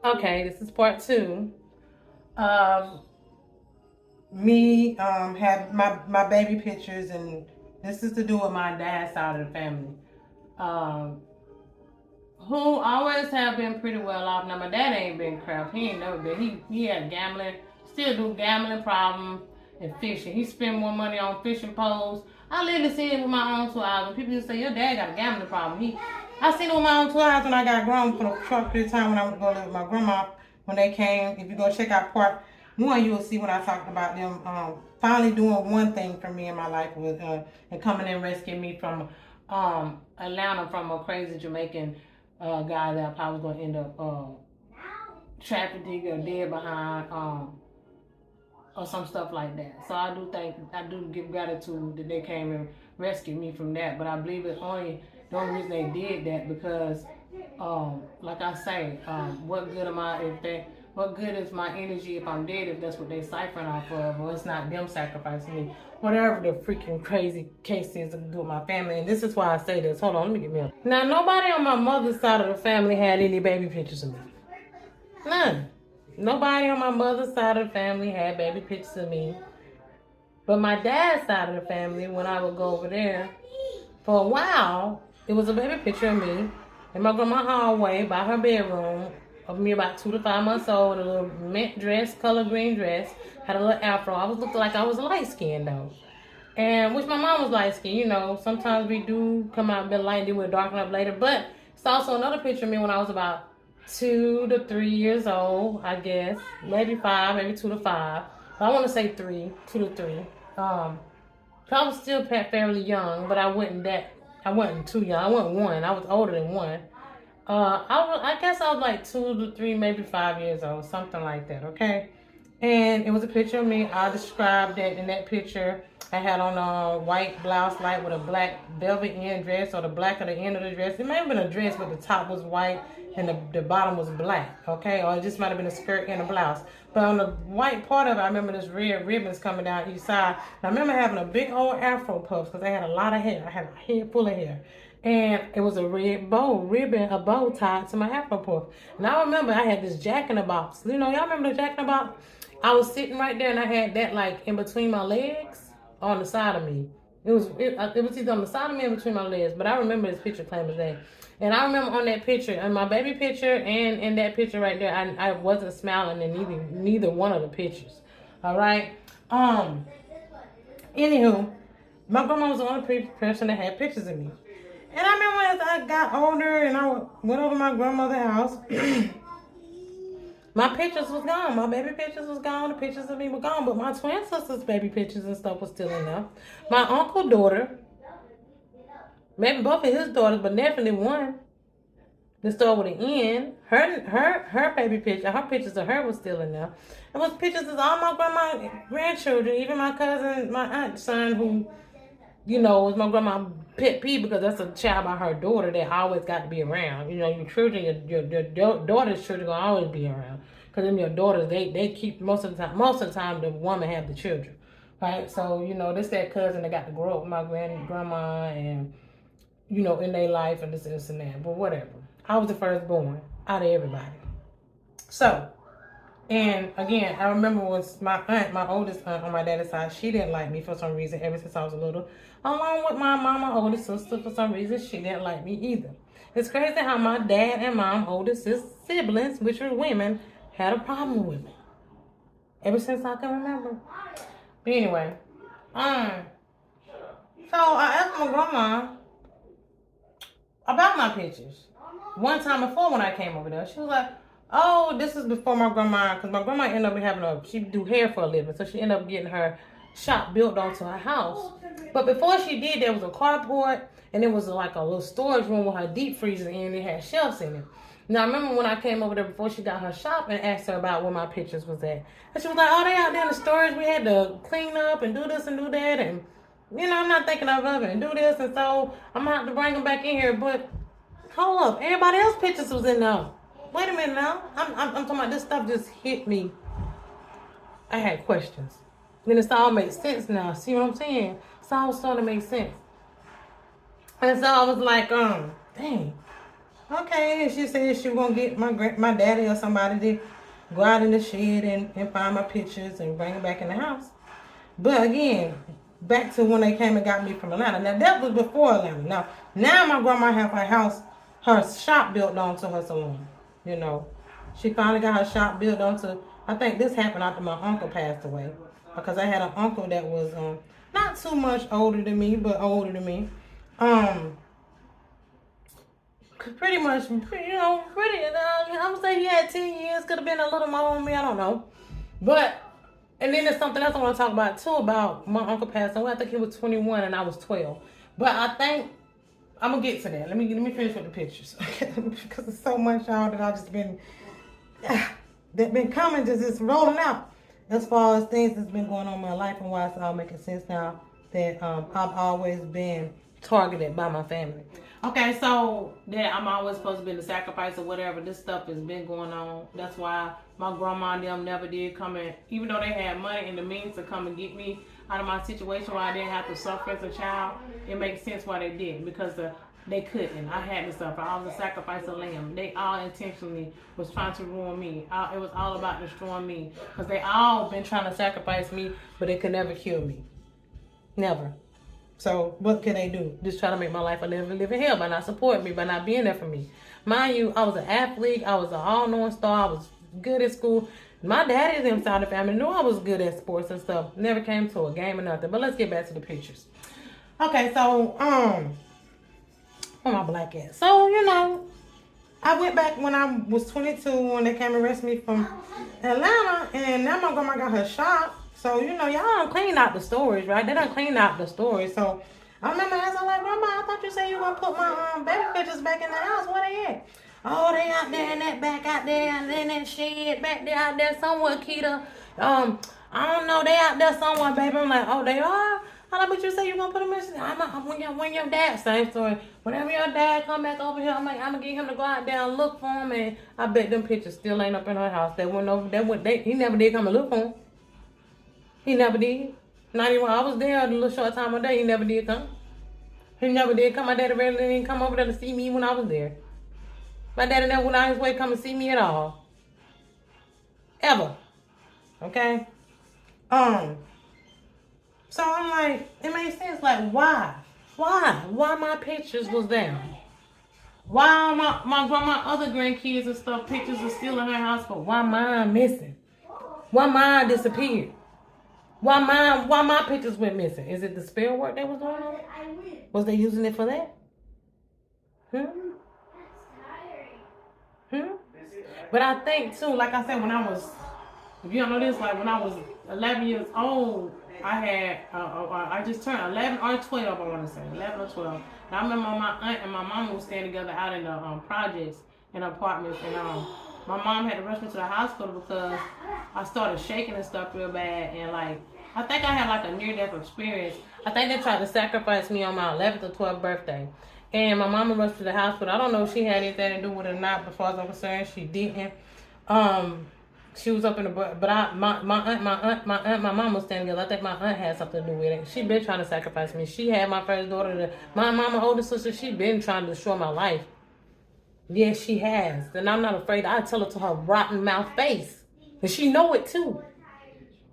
Okay, this is part two of me have my baby pictures, and this is to do with my dad's side of the family. Um, who always have been pretty well off. Now my dad ain't been crap. He ain't never been. He had gambling, still do gambling problem and fishing. He spend more money on fishing poles. I literally see it with my own two eyes. When people just say your dad got a gambling problem, I seen it with my own two eyes when I got grown for a short period of time when I went to go live with my grandma when they came. If you go check out part one, you will see when I talked about them finally doing one thing for me in my life was and coming and rescuing me from Atlanta from a crazy Jamaican guy that I probably was going to end up trafficking or dead behind or some stuff like that. So I do give gratitude that they came and rescued me from that. But I believe the only reason they did that because like I say, what good am I if they what good is my energy if I'm dead if that's what they ciphering off of, or it's not them sacrificing me, whatever the freaking crazy case is to do with my family. And this is why I say this. Hold on, let me get me up. Now nobody on my mother's side of the family had any baby pictures of me. None. Nobody on my mother's side of the family had baby pictures of me. But my dad's side of the family, when I would go over there, for a while, it was a baby picture of me in my grandma's hallway by her bedroom of me about 2 to 5 months old, a little mint dress, color green dress, had a little afro. I was looking like I was light skinned though. And which my mom was light skinned, you know. Sometimes we do come out a bit light and then we'll darken up later. But it's also another picture of me when I was about 2 to 3 years old, I guess. Maybe 5, maybe 2 to 5. But I want to say 3, 2 to 3. I was still fairly young, but I wasn't too young. I wasn't 1. I was older than 1. I guess I was like 2 to 3, maybe 5 years old, something like that, okay? And it was a picture of me. I described that in that picture. I had on a white blouse light with a black velvet end dress, or the black at the end of the dress. It might have been a dress, but the top was white and the bottom was black, okay? Or it just might have been a skirt and a blouse. But on the white part of it, I remember this red ribbons coming down each side. And I remember having a big old afro puffs because I had a lot of hair. I had a head full of hair. And it was a red a bow tied to my afro puff. And I remember I had this Jack in the Box. You know, y'all remember the Jack in the Box? I was sitting right there and I had that like in between my legs on the side of me. It was either on the side of me or between my legs. But I remember this picture claim as that. And I remember on that picture, in my baby picture and in that picture right there, I wasn't smiling in neither one of the pictures. All right. Anywho, my grandma was the only person that had pictures of me. And I remember as I got older and I went over to my grandmother's house, my pictures was gone. My baby pictures was gone. The pictures of me were gone. But my twin sister's baby pictures and stuff was still in there. My uncle's daughter, maybe both of his daughters, but definitely one, the store with an N, her baby picture, her pictures of her was still in there. It was pictures of all my grandma grandchildren, even my cousin, my aunt's son, who, you know, was my grandma's pet peeve because that's a child by her daughter that always got to be around. You know, your children, your daughter's children gonna always be around. Because then your daughters, they keep, most of the time, the woman have the children. Right? So, you know, this that cousin that got to grow up with my grandma and, you know, in their life and this and that. But whatever. I was the firstborn out of everybody. So, and again, I remember was my aunt, my oldest aunt on my dad's side, she didn't like me for some reason ever since I was little. Along with my mom, my older sister, for some reason, she didn't like me either. It's crazy how my dad and mom, oldest siblings, which were women, had a problem with me. Ever since I can remember. But anyway, so I asked my grandma about my pictures. One time before when I came over there, she was like, oh, this is before my grandma, because my grandma ended up having she do hair for a living, so she ended up getting her shop built onto her house. But before she did, there was a carport, and it was like a little storage room with her deep freezer in, and it had shelves in it. Now, I remember when I came over there before she got her shop and asked her about where my pictures was at. And she was like, oh, they out there in the storage. We had to clean up and do this and do that, and, you know, I'm not thinking of it, and do this, and so I'm going to have to bring them back in here. But hold up, everybody else's pictures was in there. Wait a minute now. I'm talking about this stuff just hit me. I had questions. Then it all makes sense now. See what I'm saying? It's all starting to make sense. And so I was like, dang. Okay, and she said she was gonna get my daddy or somebody to go out in the shed and find my pictures and bring it back in the house. But again, back to when they came and got me from Atlanta. Now that was before Atlanta. Now my grandma have her house, her shop built onto her salon. You know, she finally got her shop built onto. I think this happened after my uncle passed away, because I had an uncle that was not too much older than me, but older than me. Um, pretty much, pretty. I would say he had 10 years. Could have been a little more on me. I don't know, but. And then there's something else I want to talk about too about my uncle passing away. I think he was 21 and I was 12. But I think I'm gonna get to that. Let me finish with the pictures because there's so much y'all that I just been that been coming just rolling out as far as things that's been going on in my life and why it's all making sense now that I've always been targeted by my family. Okay, so that I'm always supposed to be the sacrifice or whatever. This stuff has been going on. That's why my grandma and them never did come in, even though they had money and the means to come and get me out of my situation where I didn't have to suffer as a child. It makes sense why they didn't, because they couldn't. I had to suffer. I was a sacrifice of lamb. They all intentionally was trying to ruin me. It was all about destroying me, because they all been trying to sacrifice me, but they could never kill me. Never. So what can they do? Just try to make my life a living hell by not supporting me, by not being there for me. Mind you, I was an athlete. I was an all-knowing star. I was good at school. My daddy's inside the family knew I was good at sports and stuff. Never came to a game or nothing. But let's get back to the pictures. Okay, so where my black at? So I went back when I was 22 when they came and arrested me from Atlanta, and now my grandma got her shop. So, y'all done clean out the stories, right? They done clean out the stories. So, I remember asking, like, Grandma, I thought you said you were going to put my baby pictures back in the house. Where they at? Oh, they out there in that back out there, in that shed back there out there somewhere, Keita. I don't know. They out there somewhere, baby. I'm like, oh, they are? How about you say you gonna put them in? When your dad, same story. Whenever your dad come back over here, I'm going to get him to go out there and look for him. And I bet them pictures still ain't up in her house. They went over. He never did come and look for him. He never did. Not even when I was there a little short time of day. He never did come. He never did come. My daddy really didn't come over there to see me when I was there. My daddy never went out his way to come and see me at all. Ever. Okay? So I'm like, it makes sense. Like, why? Why my pictures was there? Why my grandma, other grandkids and stuff, pictures are still in her house, but why mine missing? Why mine disappeared? Why my pictures went missing? Is it the spell work that was going on? Was they using it for that? But I think too, like I said, when I was, if you don't know this, like when I was 11 years old, I just turned 11 or 12, I want to say 11 or 12. And I remember my aunt and my mom was staying together out in the projects and apartments, and my mom had to rush me to the hospital because I started shaking and stuff real bad, and like I think I had like a near-death experience. I think they tried to sacrifice me on my 11th or 12th birthday. And my mama rushed to the hospital. I don't know if she had anything to do with it or not. As far as I'm concerned, she didn't. She was up in the but my mom was standing together. I think my aunt had something to do with it. She been trying to sacrifice me. She had my first daughter. My older sister. She been trying to destroy my life. Yes, she has, and I'm not afraid. I tell her to her rotten mouth face, and she know it too.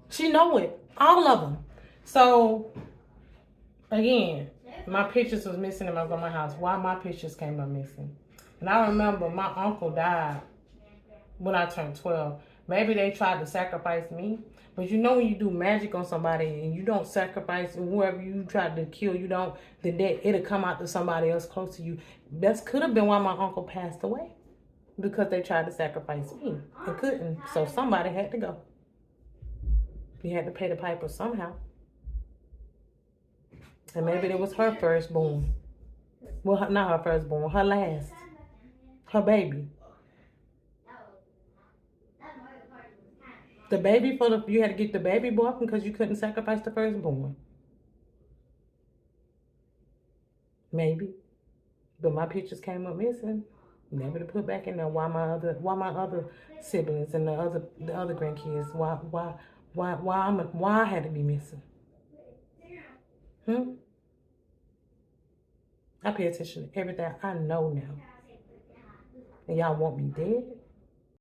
She know it, all of them. So again, my pictures was missing in my grandma's house. Why my pictures came up missing? And I remember my uncle died when I turned 12. Maybe they tried to sacrifice me. But when you do magic on somebody and you don't sacrifice whoever you tried to kill, then it'll come out to somebody else close to you. That could have been why my uncle passed away. Because they tried to sacrifice me and couldn't. So somebody had to go. You had to pay the piper somehow. And maybe it was her firstborn. Well, not her firstborn, her last. Her baby. The baby you had to get the baby boy because you couldn't sacrifice the firstborn. Maybe. But my pictures came up missing. Never to put back in there. Why my other siblings and the other grandkids? Why I had to be missing? I pay attention to everything. I know now. And y'all want me dead?